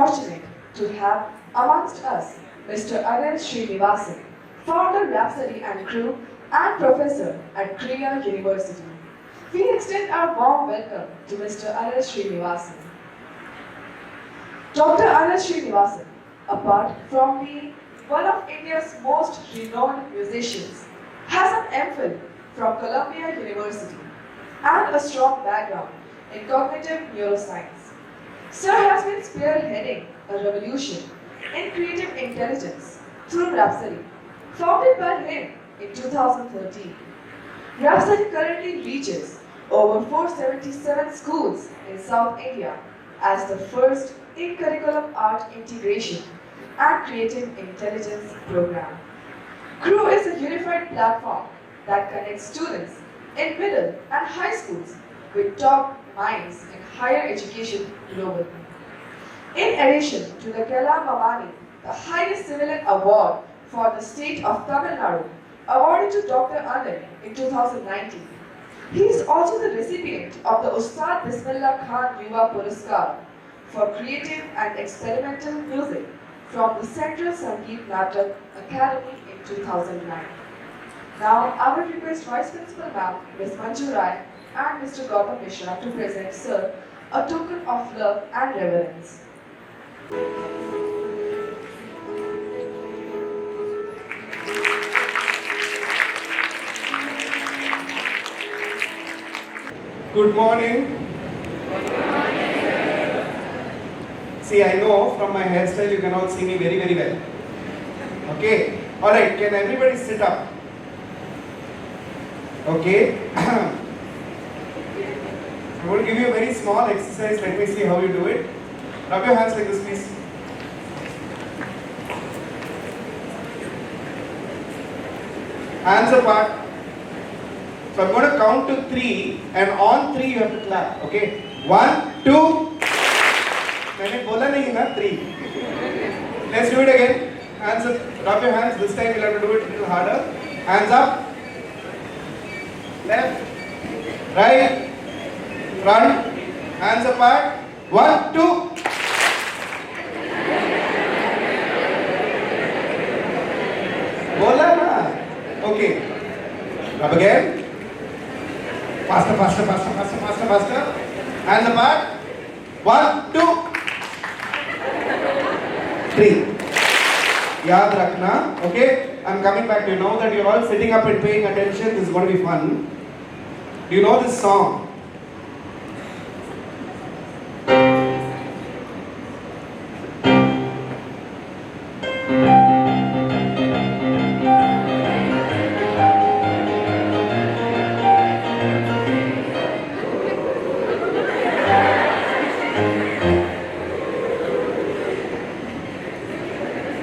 fortunate to have amongst us Mr. Anil Srinivasan, founder Rhapsody KRUU and professor at Krea University. We extend our warm welcome to Mr. Anil Srinivasan. Dr. Anil Srinivasan, apart from being one of India's most renowned musicians, has an MPhil from Columbia University and a strong background in cognitive neuroscience. Sir has been spearheading a revolution in creative intelligence through Rhapsody, founded by him in 2013. Rhapsody currently reaches over 477 schools in South India as the first in-curriculum art integration and creative intelligence program. KRUU is a unified platform that connects students in middle and high schools with top minds in higher education globally. In addition to the Krea, the highest civilian award for the state of Tamil Nadu, awarded to Dr. Anil in 2019, he is also the recipient of the Ustad Bismillah Khan Yuva Puraskar for creative and experimental music from the Central Sangeet Natak Academy in 2009. Now, I will request Vice Principal Ma'am, Ms. Manju Rai and Mr. Gautam Mishra to present Sir a token of love and reverence. Good morning. See, I know from my hairstyle you can all see me very, very well. Okay. Alright, can everybody sit up? Okay. I'm going to give you a very small exercise. Let me see how you do it. Rub your hands like this, please. Hands apart. So I'm going to count to 3 and on 3 you have to clap. Okay. 1, 2. मैंने बोला नहीं ना 3. Let's do it again. Hands up. Rub your hands. This time you'll have to do it a little harder. Hands up. Left. Right. Front. Hands apart. 1, 2. बोला ना. Okay. Rub again. Faster, faster, faster, faster, faster, faster. Hands apart. 1, 2, 3. Yaad rakhna. Okay? I'm coming back to you. Now that you're all sitting up and paying attention, this is going to be fun. Do you know this song?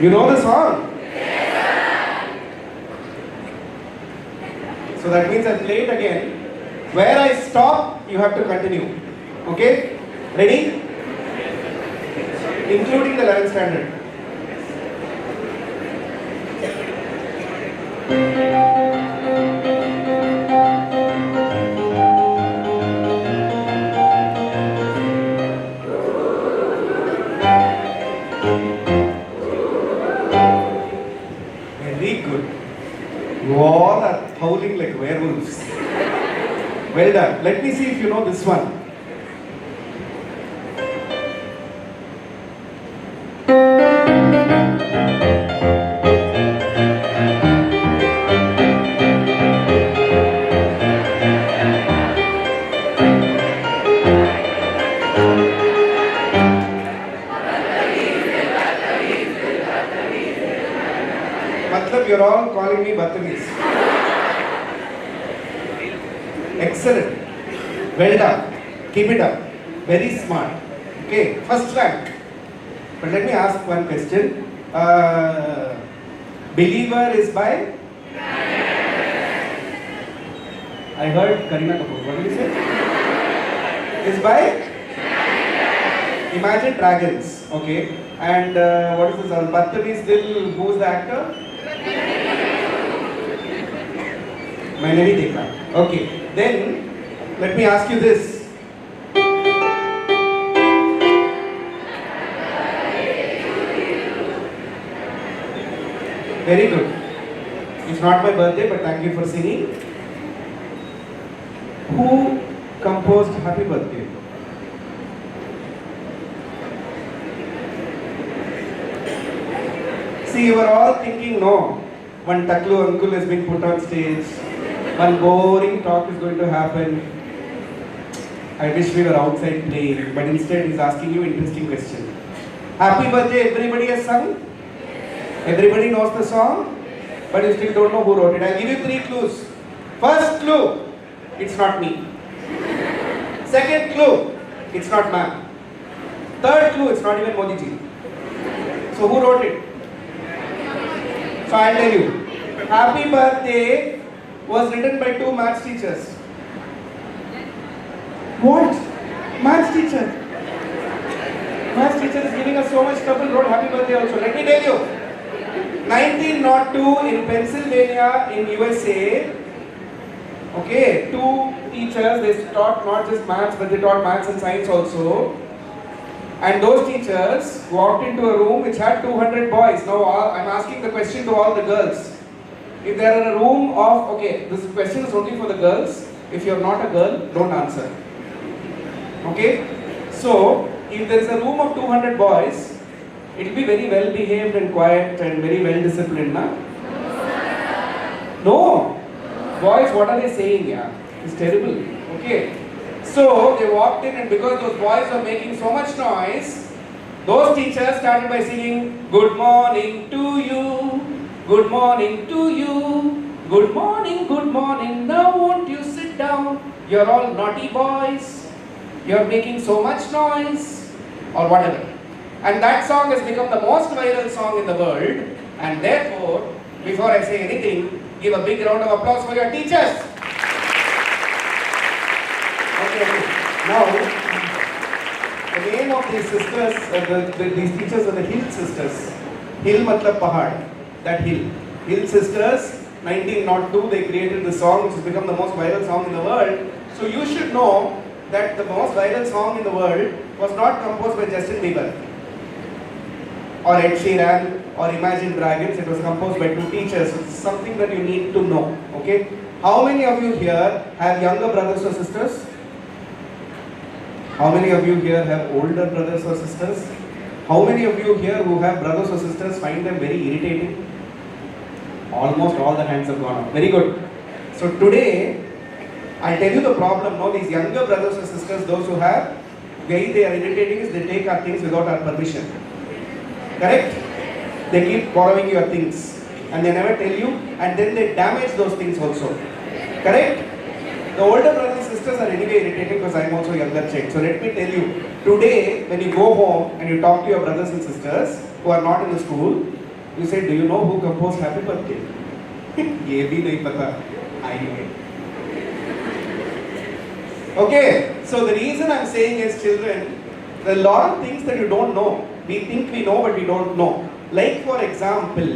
You know the song? Yes, so that means I'll play it again. Where I stop, you have to continue. Okay? Ready? Including the 11th standard. You all are howling like werewolves. Well done. Let me see if you know this one. You're all calling me Batamis. Excellent. Well done. Keep it up. Very smart. Okay, first rank. But let me ask one question. Believer is by? I heard Kareena Kapoor. What did you say? Is by? Imagine Dragons. Okay. And what is this? Batamis Dil, who's the actor? मैंने भी देखा. Okay, then let me ask you this. Very good. It's not my birthday, but thank you for singing. Who composed Happy Birthday? See, you were all thinking, no, one Taklu uncle has been put on stage, one boring talk is going to happen. I wish we were outside playing, but instead he's asking you interesting question. Happy birthday, everybody has sung? Everybody knows the song? But you still don't know who wrote it. I'll give you 3 clues. First clue, it's not me. Second clue, it's not ma'am. Third clue, it's not even Modi ji. So who wrote it? So I'll tell you. Happy Birthday was written by 2 maths teachers. What? Maths teacher? Maths teacher is giving us so much trouble, wrote Happy Birthday also. Let me tell you. 1902 in Pennsylvania in USA, okay, 2 teachers, they taught not just maths but they taught maths and science also. And those teachers walked into a room which had 200 boys. Now I'm asking the question to all the girls. If they are in a room of, okay, this question is only for the girls. If you are not a girl, don't answer. Okay? So, if there is a room of 200 boys, it will be very well behaved and quiet and very well disciplined, na? No. Boys, what are they saying? Yeah, it's terrible. Okay. So they walked in, and because those boys were making so much noise, those teachers started by singing, "Good morning to you, good morning to you, good morning, now won't you sit down? You're all naughty boys, you're making so much noise," or whatever. And that song has become the most viral song in the world, and therefore, before I say anything, give a big round of applause for your teachers. Okay, now, the name of these sisters, these teachers are the Hill sisters. Hill matlab pahad, that hill. Hill sisters, 1902, they created the song which has become the most viral song in the world. So you should know that the most viral song in the world was not composed by Justin Bieber or Ed Sheeran or Imagine Dragons. It was composed by 2 teachers. It's something that you need to know. Okay? How many of you here have younger brothers or sisters? How many of you here have older brothers or sisters? How many of you here who have brothers or sisters find them very irritating? Almost all the hands have gone up. Very good. So today, I'll tell you the problem. No, these younger brothers or sisters, those who have, way they are irritating is they take our things without our permission. Correct? They keep borrowing your things and they never tell you, and then they damage those things also. Correct? The older brothers and sisters are anyway irritating because I am also younger child. So let me tell you, today when you go home and you talk to your brothers and sisters who are not in the school, you say, "Do you know who composed Happy Birthday?" Ye bhi nahi pata. Anyway. Okay, so the reason I'm saying is, children, there are a lot of things that you don't know. We think we know, but we don't know. Like for example,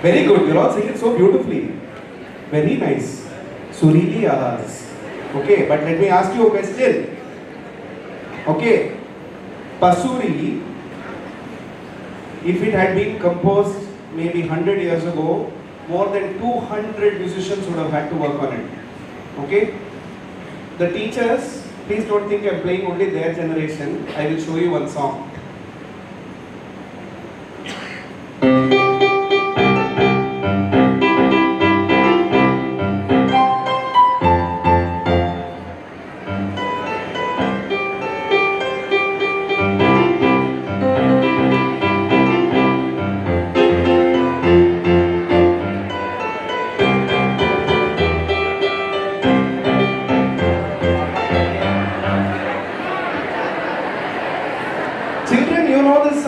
very good, you're all singing so beautifully. Very nice. Surili Ahaz. Okay, but let me ask you a question. Okay, Pasuri, if it had been composed maybe 100 years ago, more than 200 musicians would have had to work on it. Okay? The teachers, please don't think I'm playing only their generation. I will show you one song.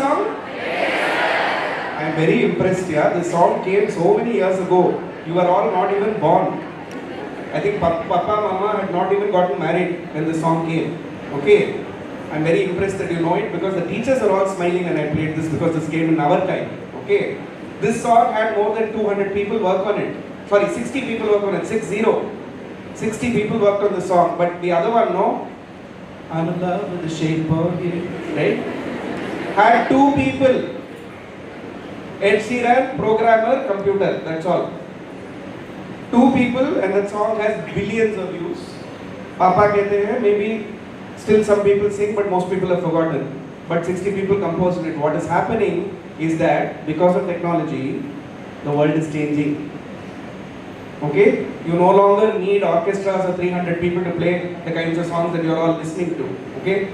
song? I am very impressed, yeah. This song came so many years ago. You were all not even born. I think Papa, Mama had not even gotten married when the song came. Okay. I'm very impressed that you know it because the teachers are all smiling when I played this because this came in our time. Okay. This song had more than 200 people work on it. Sorry, 60 people work on it. 60. 60 people worked on the song. But the other one, no? I'm in love with the shape of you. Right? Had 2 people. Ed Sheeran, programmer, computer. That's all. 2 people and that song has billions of views. Papa kehte hain, maybe still some people sing but most people have forgotten. But 60 people composed it. What is happening is that because of technology, the world is changing. Okay? You no longer need orchestras or 300 people to play the kinds of songs that you are all listening to. Okay?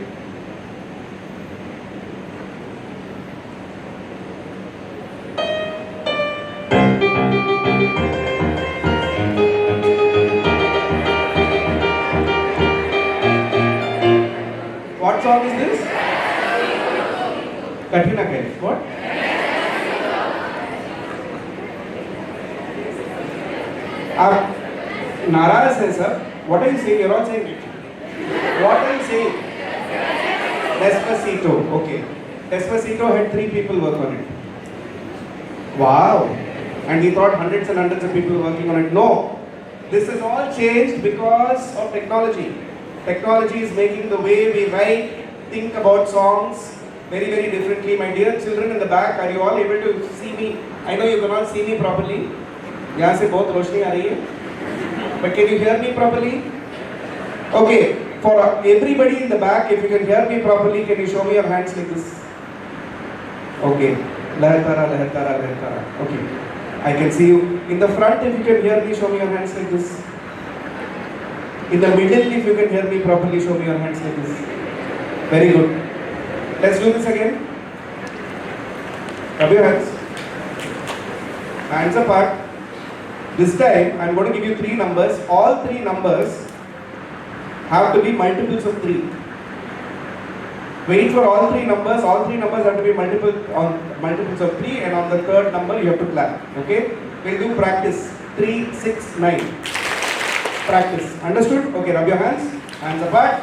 What song is this? Katrina Kaif. What? आप नाराज है sir. What are you saying? You're all saying it. What are you saying? Despacito. Okay. Despacito had 3 people work on it. Wow. And we thought hundreds and hundreds of people working on it. No. This is all changed because of technology. Technology is making the way we write, think about songs very, very differently. My dear children in the back, are you all able to see me? I know you cannot see me properly. यहाँ से बहुत रोशनी आ रही है. But can you hear me properly? Okay. For everybody in the back, if you can hear me properly, can you show me your hands like this? Okay. Lahatara, lahatara, lahatara. Okay. I can see you. In the front, if you can hear me, show me your hands like this. In the middle, if you can hear me properly, show me your hands like this. Very good. Let's do this again. Rub your hands. Hands apart. This time, I'm going to give you 3 numbers. All 3 numbers have to be multiples of 3. Wait for all 3 numbers. All 3 numbers have to be multiples of 3, and on the 3rd number, you have to clap. Okay? We'll do practice. 3, 6, 9. Practice. Understood? Okay, rub your hands. Hands apart.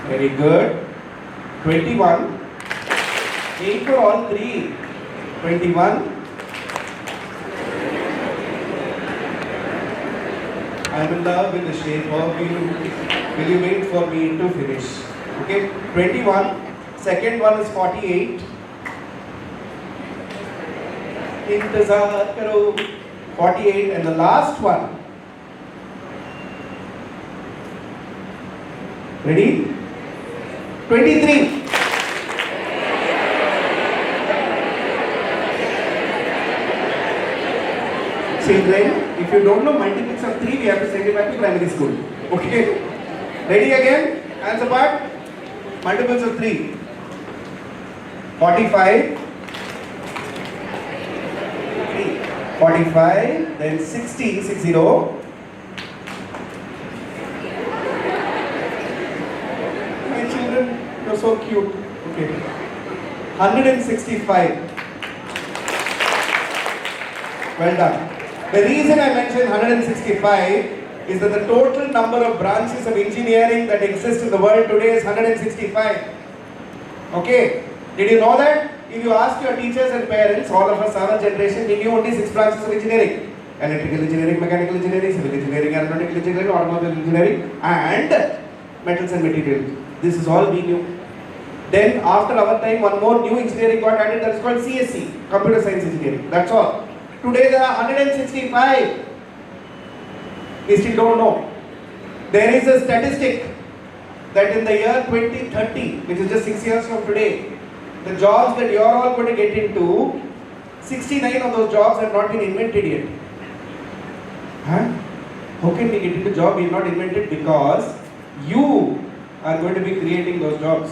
Very good. 21. Wait for all 3. 21. I'm in love with the shape of you. Will you wait for me to finish? Okay, 21. Second one is 48. Intezar karo. 48. And the last one. Ready? 23. Children, if you don't know multiples of 3, we have to send you back to primary school. Okay? Ready again? Hands apart. Multiples of 3. 45. 45. Then 60. 60. My children, you're so cute. Okay. 165. Well done. The reason I mentioned 165 is that the total number of branches of engineering that exist in the world today is 165. Okay? Did you know that? If you ask your teachers and parents, all of us, our generation, we knew only 6 branches of engineering. Electrical engineering, mechanical engineering, civil engineering, aeronautical engineering, automobile engineering, and metals and materials. This is all we knew. Then after our time, one more new engineering got added, that's called CSE, Computer Science Engineering. That's all. Today there are 165. We still don't know. There is a statistic that in the year 2030, which is just 6 years from today, the jobs that you are all going to get into, 69 of those jobs have not been invented yet. Huh? How can we get into job we have not invented? Because you are going to be creating those jobs.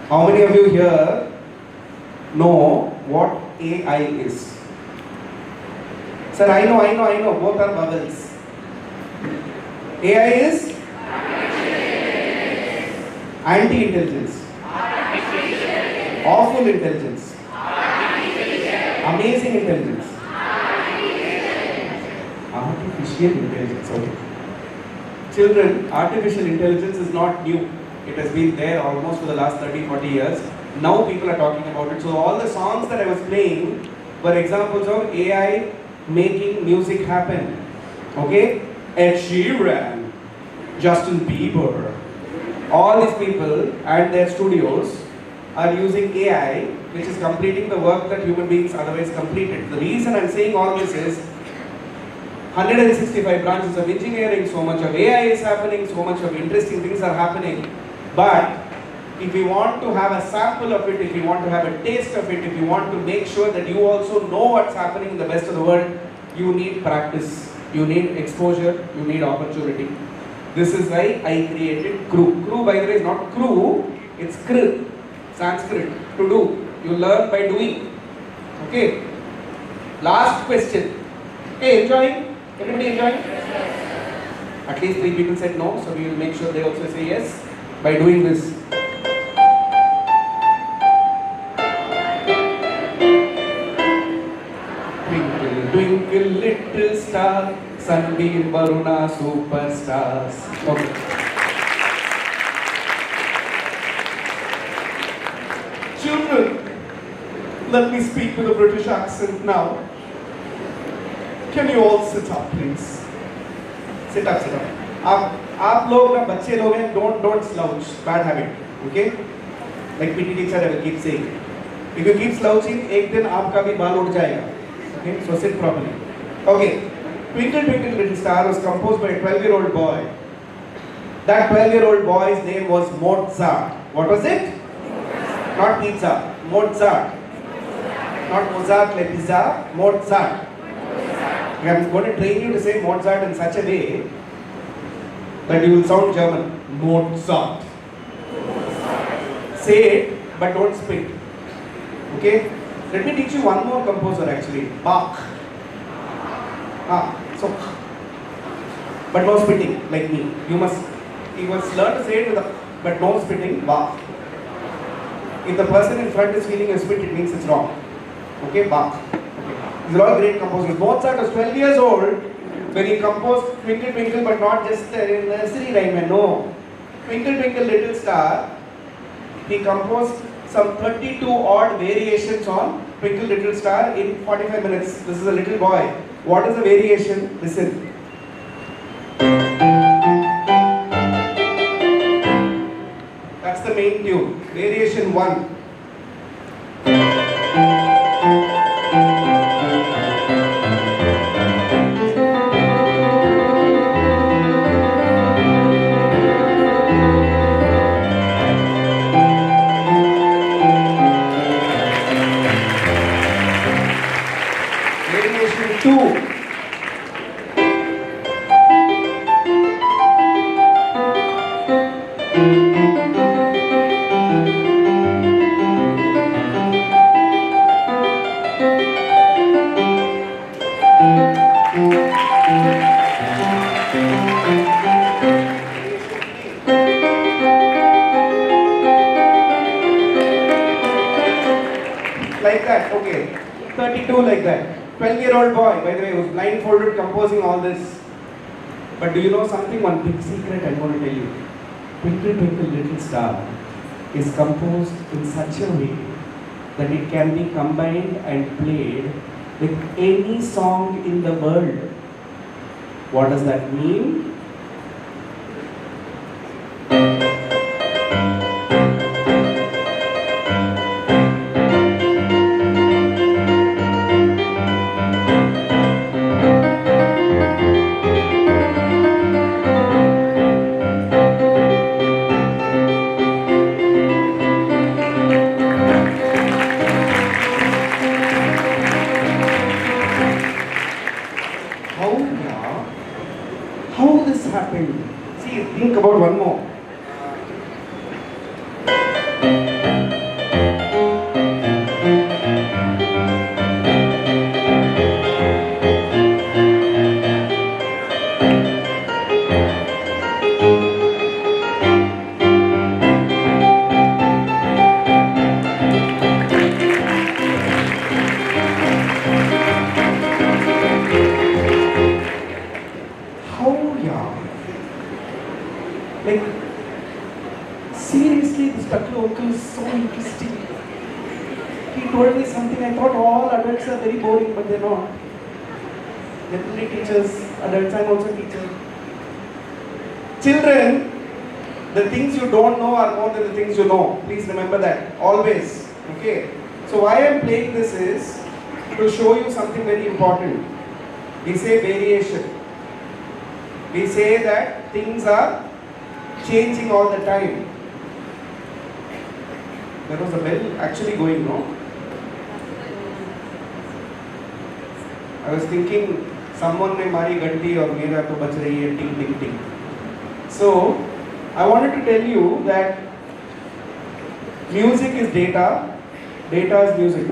How many of you here know what AI is? Sir, I know, both are bubbles. AI is? Anti-intelligence. Awful intelligence. Amazing intelligence. Artificial intelligence. Okay. Children, artificial intelligence is not new. It has been there almost for the last 30-40 years. Now people are talking about it. So all the songs that I was playing were examples of AI making music happen. Okay? Ed Sheeran, Justin Bieber, all these people and their studios are using AI, which is completing the work that human beings otherwise completed. The reason I'm saying all this is 165 branches of engineering, so much of AI is happening, so much of interesting things are happening. But if you want to have a sample of it, if you want to have a taste of it, if you want to make sure that you also know what's happening in the best of the world, you need practice, you need exposure, you need opportunity. This is why I created KRUU. KRUU, by the way, is not crew, it's kr, Sanskrit, to do. You learn by doing. Okay? Last question. Okay, enjoying? Everybody enjoying? At least 3 people said no, so we will make sure they also say yes by doing this. Twinkle, twinkle, little star, Sunbeam, Varuna, superstars. Okay. Children, let me speak with a British accent now. Can you all sit up, please? Sit up, sit up. आप लोग ना बच्चे लोग हैं, don't slouch, bad habit, okay? Like PT teacher I will keep saying. If you keep slouching, एक दिन आपका भी बाल उड़ जाएगा. Okay, so sit properly. Okay, Twinkle Twinkle Little Star was composed by a 12-year-old boy. That 12-year-old boy's name was Mozart. What was it? Not pizza, Mozart. Not Mozart like pizza, Mozart. I'm going to train you to say Mozart in such a way that you will sound German. Mozart. Say it, but don't spit. Okay? Let me teach you one more composer actually. Bach. So, but no spitting like me. You must learn to say it with a, but no spitting. Bach. If the person in front is feeling a spit, it means it's wrong. Okay? Bach. These are all great composers. Mozart was 12 years old when he composed Twinkle Twinkle, but not just a nursery rhyme. No. Twinkle Twinkle Little Star. He composed some 32 odd variations on Twinkle Little Star in 45 minutes. This is a little boy. What is the variation? Listen. That's the main tune. Variation 1. Like that, okay. 32 like that. 12-year-old boy, by the way, was blindfolded composing all this. But do you know something? One big secret I'm going to tell you. Twinkle Twinkle Little Star is composed in such a way that it can be combined and played with any song in the world. What does that mean? How Like, seriously, this Taklu uncle is so interesting. He told me something, I thought all adults are very boring, but they're not. Definitely teachers, adults, I'm also a teacher. Children, the things you don't know are more than the things you know. Please remember that, always. Okay? So why I'm playing this is to show you something very important. We say variation. We say that things are changing all the time. There was a bell actually going, no? I was thinking someone ne mari ganti or mera to bach rahi hai, ting ting ting. So I wanted to tell you that music is data, data is music.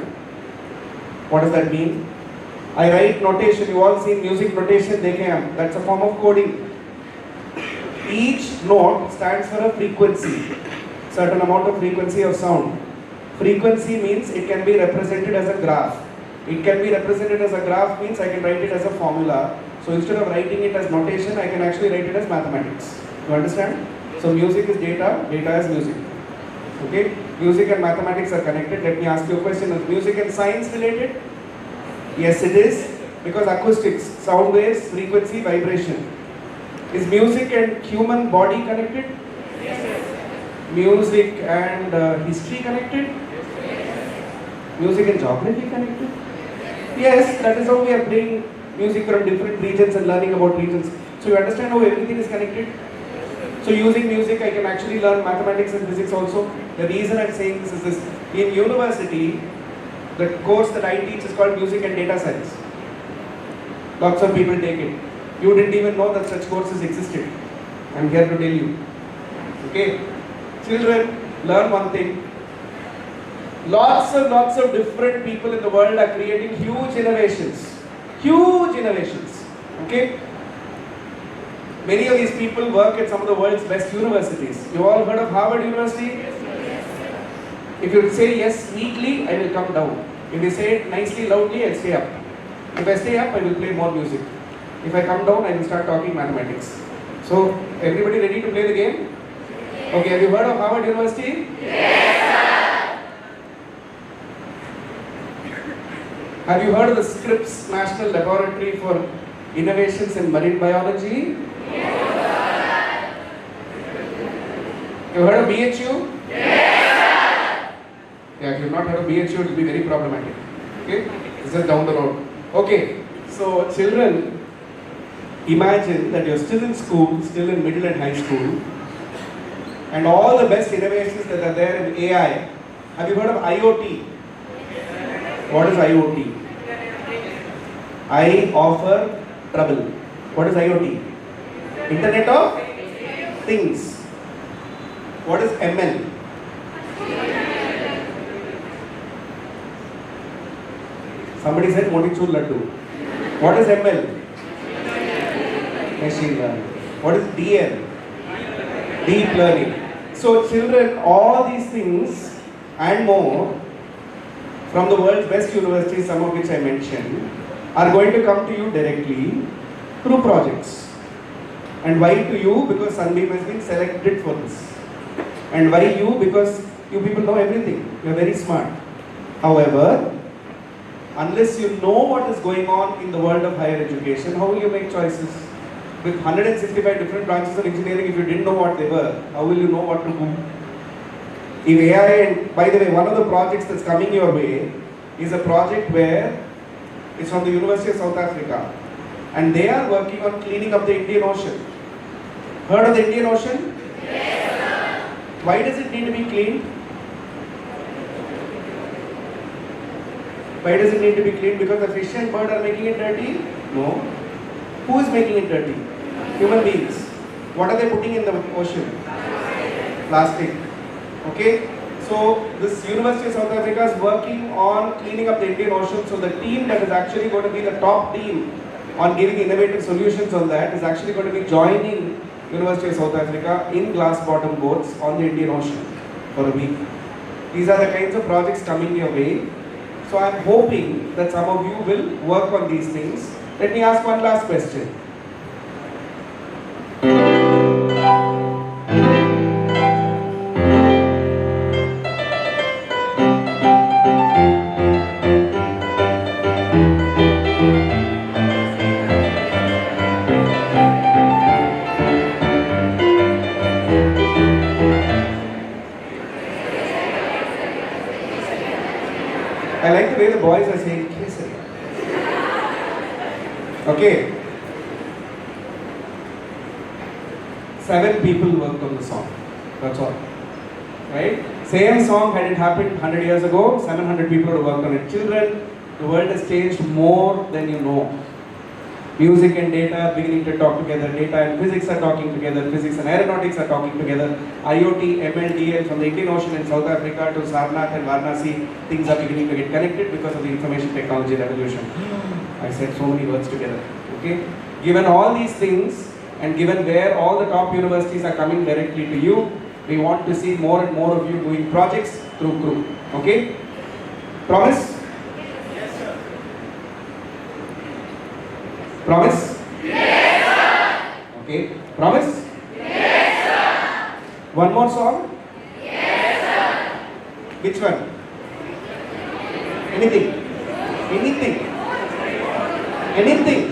What does that mean? I write notation, you all seen music notation, dekhe hum. That's a form of coding. Each note stands for a frequency, certain amount of frequency of sound. Frequency means it can be represented as a graph. It can be represented as a graph means I can write it as a formula. So instead of writing it as notation, I can actually write it as mathematics. You understand? So music is data, data is music. Okay? Music and mathematics are connected. Let me ask you a question. Is music and science related? Yes, it is. Because acoustics, sound waves, frequency, vibration. Is music and human body connected? Yes. Music and history connected? Yes. Music and geography connected? Yes, that is how we are playing music from different regions and learning about regions. So you understand how everything is connected? So using music I can actually learn mathematics and physics also. The reason I'm saying this is this. In university, the course that I teach is called Music and Data Science. Lots of people take it. You didn't even know that such courses existed. I'm here to tell you. Okay? Children, learn one thing. Lots of different people in the world are creating huge innovations. Huge innovations. Okay? Many of these people work at some of the world's best universities. You all heard of Harvard University? Yes. If you say yes neatly, I will come down. If you say it nicely, loudly, I'll stay up. If I stay up, I will play more music. If I come down, I will start talking mathematics. So, everybody ready to play the game? Yes. Okay, have you heard of Harvard University? Yes, sir. Have you heard of the Scripps National Laboratory for Innovations in Marine Biology? Yes, sir. You heard of BHU? Yes, sir. Yeah, if you have not heard of BHU, it will be very problematic. Okay? This is down the road. Okay, so children, imagine that you're still in school, still in middle and high school, and all the best innovations that are there in AI. Have you heard of IoT? What is IoT? I offer trouble. What is IoT? Internet of Things. What is ML? Somebody said Motichur Laddu. What is ML? Machine learning. What is DL? Deep learning. So children, all these things and more from the world's best universities, some of which I mentioned, are going to come to you directly through projects. And why to you? Because Sunbeam has been selected for this. And why you? Because you people know everything. You are very smart. However, unless you know what is going on in the world of higher education, how will you make choices? With 165 different branches of engineering, if you didn't know what they were, how will you know what to do? If AI, and by the way, one of the projects that's coming your way is a project where it's from the University of South Africa, and they are working on cleaning up the Indian Ocean. Heard of the Indian Ocean? Yes, sir. Why does it need to be cleaned? Why does it need to be cleaned? Because the fish and bird are making it dirty? No. Who is making it dirty? Human beings. What are they putting in the ocean? Plastic. Okay? So, this University of South Africa is working on cleaning up the Indian Ocean. So, the team that is actually going to be the top team on giving innovative solutions on that is actually going to be joining University of South Africa in glass bottom boats on the Indian Ocean for a week. These are the kinds of projects coming your way. So, I am hoping that some of you will work on these things. Let me ask one last question. way the boys are saying Kesari. Okay. 7 people worked on the song. That's all. Right? Same song, had it happened 100 years ago, 700 people would have worked on it. Children, the world has changed more than you know. Music and data are beginning to talk together. Data and physics are talking together. Physics and aeronautics are talking together. IoT, MLDL, from the Indian Ocean in South Africa to Sarnath and Varanasi, things are beginning to get connected because of the information technology revolution. I said so many words together. Okay? Given all these things, and given where all the top universities are coming directly to you, we want to see more and more of you doing projects through KRUU. Okay? Promise? Yes, sir. Promise? Yes, sir. Okay. Promise? Yes, sir. One more song? Yes, sir. Which one? Anything? Anything? Anything?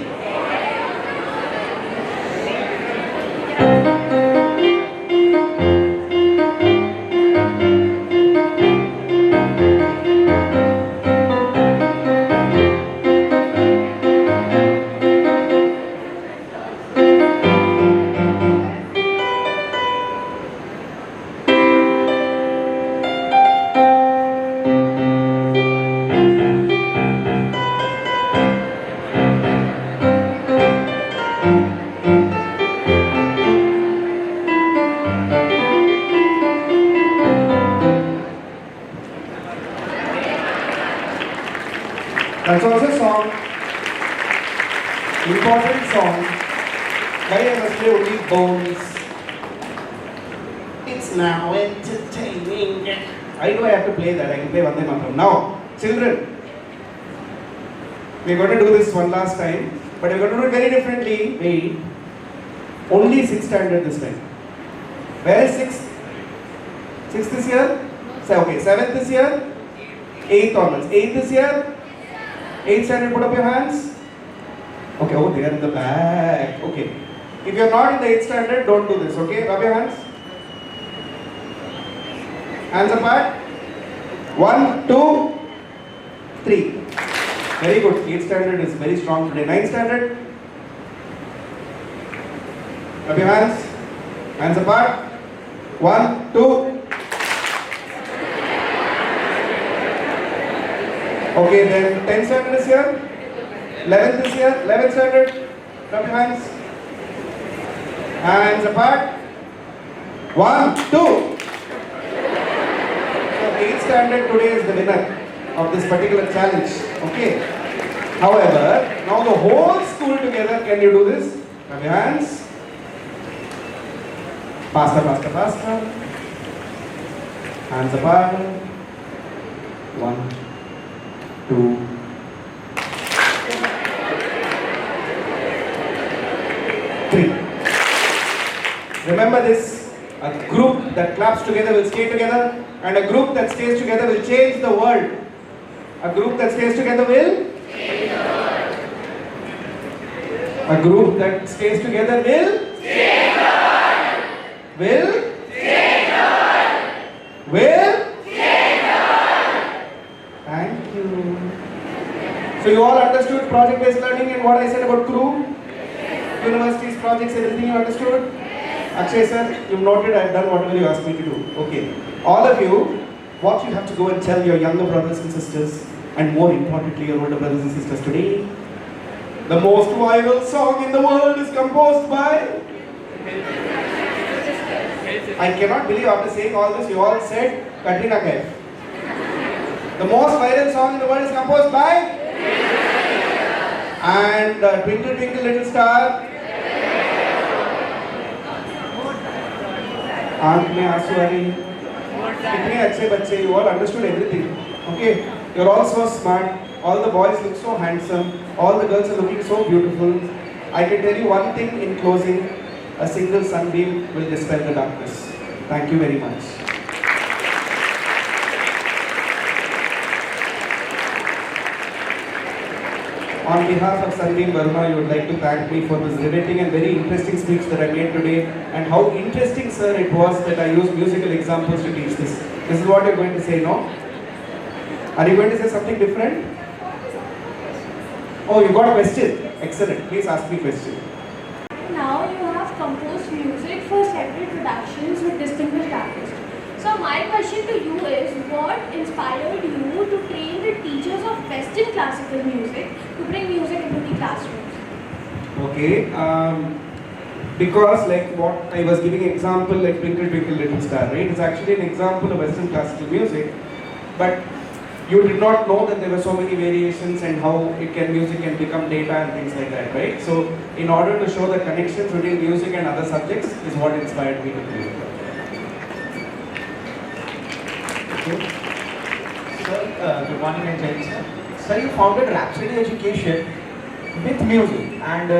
That's also a song, important song. Why I must play only bones. It's now entertaining. I know I have to play that. I can play Vande Mataram. Now, children, we're going to do this one last time, but we're going to do it very differently. Wait, only 6th standard this time. Where is 6th? 6th is here? Okay, 7th is here? 8th onwards. 8th is here? 8th standard, put up your hands. Okay, oh, they are in the back. Okay. If you are not in the 8th standard, don't do this. Okay, rub your hands. Hands apart. 1, 2, 3. Very good. 8th standard is very strong today. 9th standard. Rub your hands. Hands apart. 1, 2. Okay, then 10th standard is here. 11th is here. 11th standard. Rub your hands. Hands apart. 1, 2. So 8th standard today is the winner of this particular challenge. Okay. However, now the whole school together, can you do this? Rub your hands. Faster, faster, faster. Hands apart. 1, 2. Remember this, a group that claps together will stay together, and a group that stays together will change the world. A group that stays together will change the world. A group that stays together will change the world. Will change the world. Will change the world. Thank you. So you all understood project-based learning and what I said about KRUU? Universities, projects, everything you understood? Akshay sir, you've noted I've done whatever you asked me to do. Okay. All of you, what you have to go and tell your younger brothers and sisters, and more importantly your older brothers and sisters today, the most viral song in the world is composed by... I cannot believe after saying all this, you all said Katrina Kaif. The most viral song in the world is composed by... And Twinkle Twinkle Little Star. आँख में आंसू आ रही कितने अच्छे बच्चे, you all understood everything. Okay, you're all so smart. All the boys look so handsome. All the girls are looking so beautiful. I can tell you one thing in closing: a single sunbeam will dispel the darkness. Thank you very much. On behalf of Sunbeam Varma, I would like to thank me for this riveting and very interesting speech that I made today, and how interesting, sir, it was that I used musical examples to teach this. This is what you're going to say, no? Are you going to say something different? Oh, you got a question. Excellent. Please ask me a question. Now you have composed music for several productions with distinguished artists. So my question to you is, what inspired you to train the teachers of Western classical music to bring music into the classrooms? Okay. Because like what I was giving example like Twinkle Twinkle Little Star, right? It's actually an example of Western classical music, but you did not know that there were so many variations and how music can become data and things like that, right? So in order to show the connections between music and other subjects is what inspired me to do it. Okay. Sir, good morning and Jai sir. Sir, you founded Rhapsody Education with music and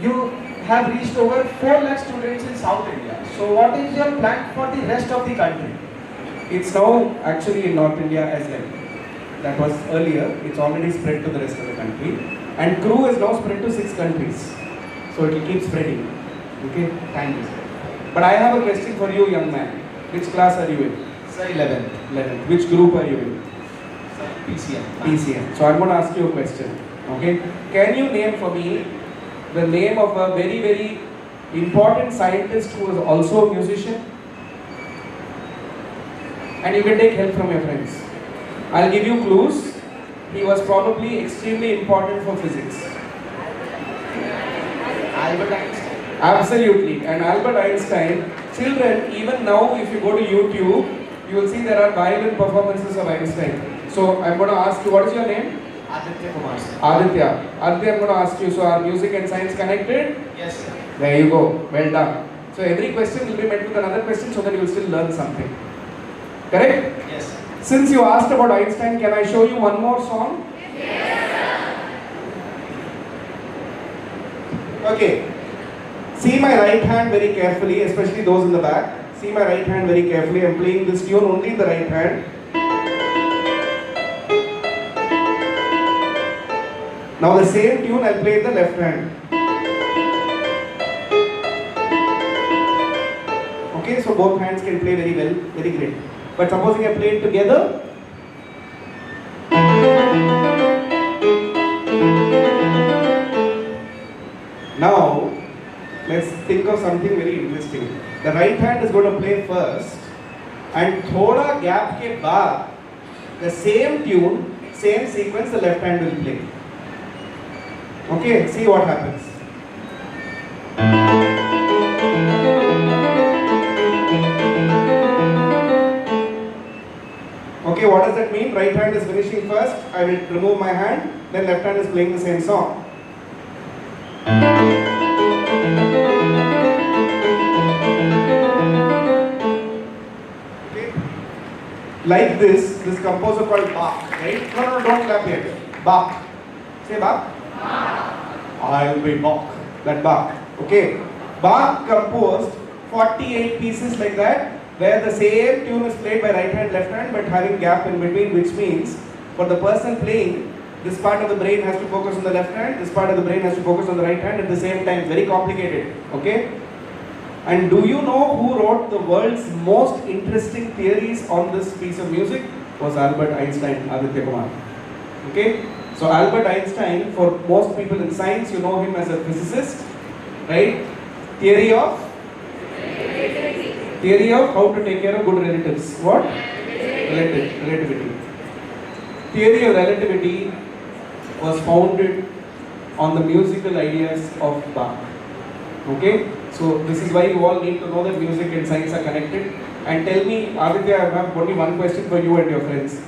you have reached over 4 lakh students in South India. So what is your plan for the rest of the country? It's now actually in North India as well. That was earlier, it's already spread to the rest of the country. And KRUU is now spread to 6 countries. So it will keep spreading. Okay, thank you sir. But I have a question for you, young man. Which class are you in? Sir, 11th. 11th. Which group are you in? Sir, PCM. PCM. So I'm going to ask you a question. Okay, can you name for me the name of a very, very important scientist who was also a musician? And you can take help from your friends. I'll give you clues. He was probably extremely important for physics. Albert Einstein. Absolutely. And Albert Einstein, children, even now if you go to YouTube, you will see there are violin performances of Einstein. So I'm going to ask you, what is your name? Aditya Kumar. Aditya. Aditya, I'm going to ask you, so are music and science connected? Yes, sir. There you go. Well done. So every question will be met with another question so that you will still learn something. Correct? Yes, sir. Since you asked about Einstein, can I show you one more song? Okay. See my right hand very carefully, especially those in the back. See my right hand very carefully. I'm playing this tune only in the right hand. Now the same tune I'll play in the left hand. Okay, so both hands can play very well, very great. But supposing I play it together. Now, let's think of something very interesting. The right hand is going to play first, and thoda gap ke baad, the same tune, same sequence, the left hand will play. Okay, see what happens. Okay, what does that mean? Right hand is finishing first, I will remove my hand, then left hand is playing the same song. Okay. Like this composer called Bach, right? No, don't clap yet. Bach. Say Bach. I'll be Bach. That Bach. Okay. Bach composed 48 pieces like that, where the same tune is played by right hand, left hand, but having gap in between, which means for the person playing, this part of the brain has to focus on the left hand, this part of the brain has to focus on the right hand at the same time. Very complicated. Okay? And do you know who wrote the world's most interesting theories on this piece of music? Was Albert Einstein, Aditya Kumar. Okay? So Albert Einstein, for most people in science, you know him as a physicist, right? Theory of how to take care of good relatives. What? Relativity. Theory of relativity was founded on the musical ideas of Bach. Okay? So this is why you all need to know that music and science are connected. And tell me, Aditya, I have only one question for you and your friends.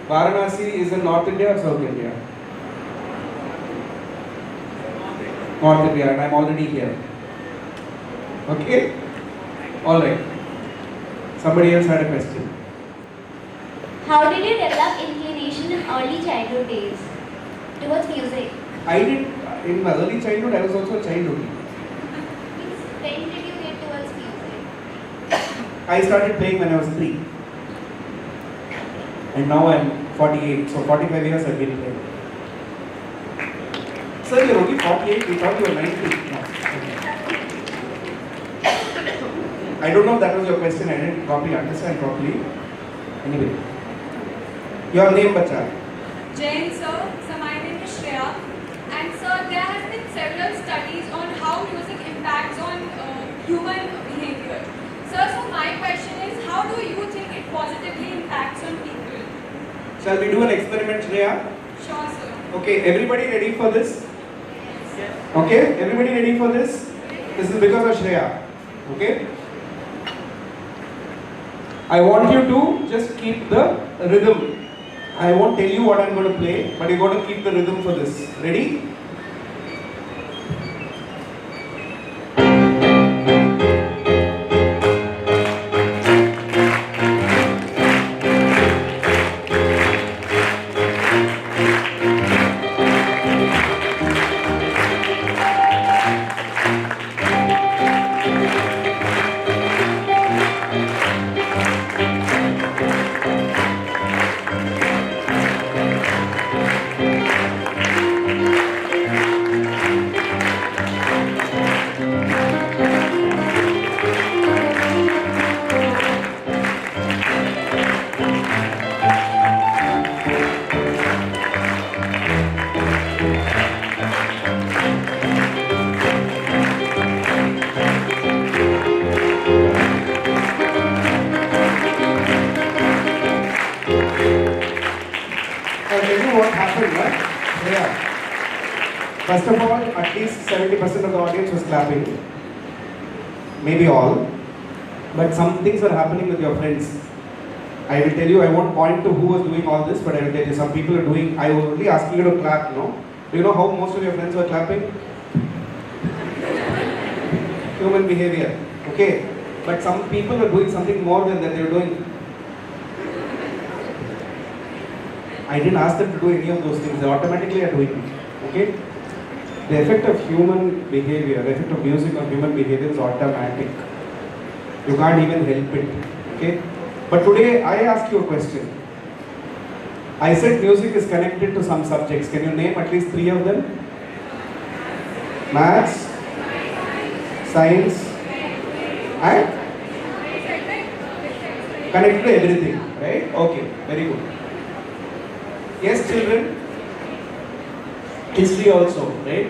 Varanasi is in North India or South India? North India, and I'm already here. Okay? Alright. Somebody else had a question. How did you develop inclination in early childhood days towards music? I did, in my early childhood, I was also a child only. When did you get towards music? I started playing when I was 3. And now I'm 48, so 45 years I've been playing. Sir, you're only 48, we thought you were 90. No. Okay. I don't know if that was your question, I didn't properly understand properly. Anyway. Your name, bacha? Jain sir, so my name is Shreya, and sir, there has been several studies on how music impacts on human behavior. Sir, so my question is, how do you think it positively impacts on people? Shall we do an experiment, Shreya? Sure, sir. Okay, everybody ready for this? Okay, everybody ready for this? This is because of Shreya. Okay? I want you to just keep the rhythm. I won't tell you what I'm going to play, but you're going to keep the rhythm for this. Ready? I'll tell you what happened, right? Yeah. First of all, at least 70% of the audience was clapping. Maybe all. But some things were happening with your friends. I will tell you, I won't point to who was doing all this, but I will tell you, some people are doing, I was only asking you to clap, no? Do you know how most of your friends were clapping? Human behavior, okay? But some people are doing something more than that they were doing. I didn't ask them to do any of those things, they automatically are doing it, okay? The effect of human behavior, the effect of music on human behavior is automatic. You can't even help it, okay? But today I ask you a question. I said music is connected to some subjects. Can you name at least 3 of them? Maths, science, and connected to everything, right? Okay, very good. Yes, children? History also, right?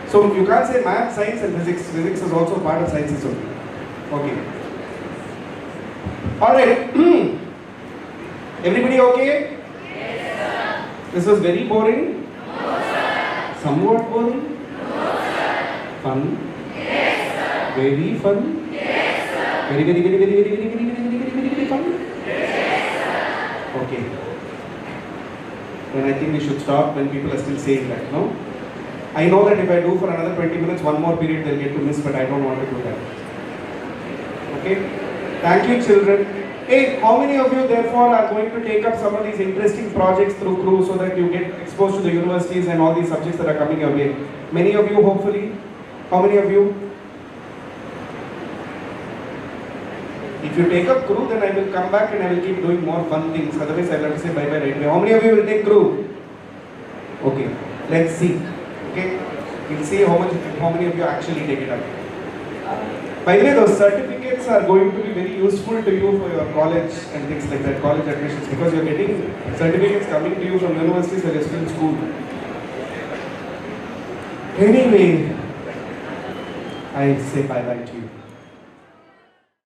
So you can't say math, science and physics. Physics is also part of sciences only. Okay. Alright. Everybody okay? Yes, sir. This was very boring? No, sir. Somewhat boring? No, sir. Fun? Yes, sir. Very fun? Yes, sir. Very, very, very, very, very, very, very, very, very, very, very fun? Yes, sir. Okay. Then I think we should stop when people are still saying that, no? I know that if I do for another 20 minutes, one more period they'll get to miss, but I don't want to do that. Okay? Thank you, children. Hey, how many of you therefore are going to take up some of these interesting projects through KRUU so that you get exposed to the universities and all these subjects that are coming your way? Many of you, hopefully. How many of you? If you take up KRUU, then I will come back and I will keep doing more fun things. Otherwise, I will have to say bye-bye right away. How many of you will take KRUU? Okay, let's see. Okay, we'll see how many of you actually take it up. By the way, those certificates are going to be very useful to you for your college and things like that, college admissions, because you're getting certificates coming to you from universities while you're still in school. Anyway, I say bye-bye to you.